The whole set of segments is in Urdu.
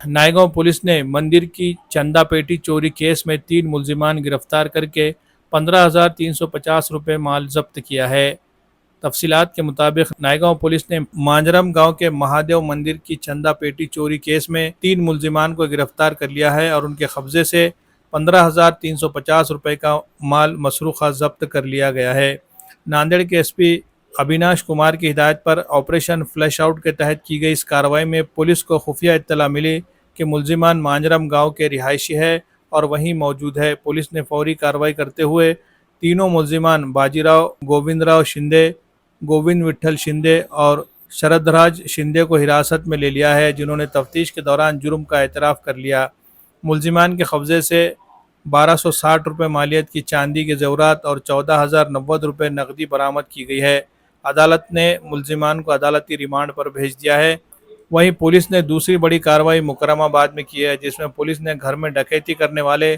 نائیگاؤں پولیس نے مندر کی چندہ پیٹی چوری کیس میں 3 ملزمان گرفتار کر کے 15,350 روپے مال ضبط کیا ہے۔ تفصیلات کے مطابق نائیگاؤں پولیس نے مانجرم گاؤں کے مہادیو مندر کی چندہ پیٹی چوری کیس میں 3 ملزمان کو گرفتار کر لیا ہے اور ان کے قبضے سے 15,350 روپے کا مال مسروقہ ضبط کر لیا گیا ہے۔ ناندیڑ کے ایس پی ابیناش کمار کی ہدایت پر آپریشن فلیش آؤٹ کے تحت کی گئی اس کارروائی میں پولیس کو خفیہ اطلاع ملی کہ ملزمان مانجرم گاؤں کے رہائشی ہے اور وہیں موجود ہے۔ پولیس نے فوری کارروائی کرتے ہوئے تینوں ملزمان باجی راؤ گووند راؤ شندے، گووند وٹھل شندے اور شردراج شندے کو حراست میں لے لیا ہے، جنہوں نے تفتیش کے دوران جرم کا اعتراف کر لیا۔ ملزمان کے قبضے سے 1,260 روپے مالیت کی چاندی کے زیورات اور 14,090 روپے نقدی برآمد کی گئی ہے۔ عدالت نے ملزمان کو عدالتی ریمانڈ پر بھیج دیا ہے۔ وہیں پولیس نے دوسری بڑی کارروائی مکرم آباد میں کی ہے، جس میں پولیس نے گھر میں ڈکیتی کرنے والے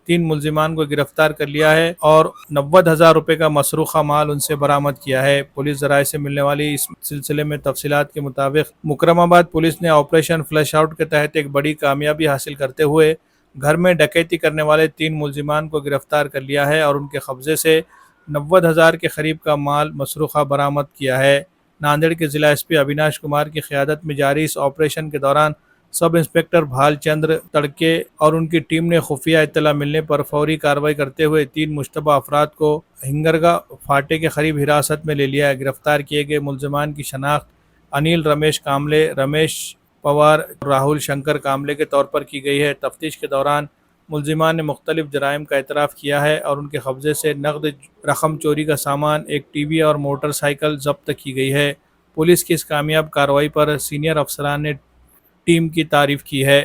3 ملزمان کو گرفتار کر لیا ہے اور 90,000 روپے کا مسروقہ مال ان سے برآمد کیا ہے۔ پولیس ذرائع سے ملنے والی اس سلسلے میں تفصیلات کے مطابق مکرم آباد پولیس نے آپریشن فلیش آؤٹ کے تحت ایک بڑی کامیابی حاصل کرتے ہوئے گھر میں ڈکیتی کرنے والے 3 ملزمان کو گرفتار کر لیا ہے اور ان کے قبضے سے 90,000 کے قریب کا مال مسروقہ برآمد کیا ہے۔ ناندیڑ کے ضلع ایس پی ابیناش کمار کی قیادت میں جاری اس آپریشن کے دوران سب انسپکٹر بھال چندر تڑکے اور ان کی ٹیم نے خفیہ اطلاع ملنے پر فوری کارروائی کرتے ہوئے 3 مشتبہ افراد کو ہنگرگا فاٹے کے قریب حراست میں لے لیا ہے۔ گرفتار کیے گئے ملزمان کی شناخت انیل رمیش کاملے، رمیش پوار، راہل شنکر کاملے کے طور پر کی گئی ہے۔ تفتیش کے دوران ملزمان نے مختلف جرائم کا اعتراف کیا ہے اور ان کے قبضے سے نقد رقم، چوری کا سامان، ایک ٹی وی اور موٹر سائیکل ضبط کی گئی ہے۔ پولیس کی اس کامیاب کارروائی پر سینئر افسران نے ٹیم کی تعریف کی ہے۔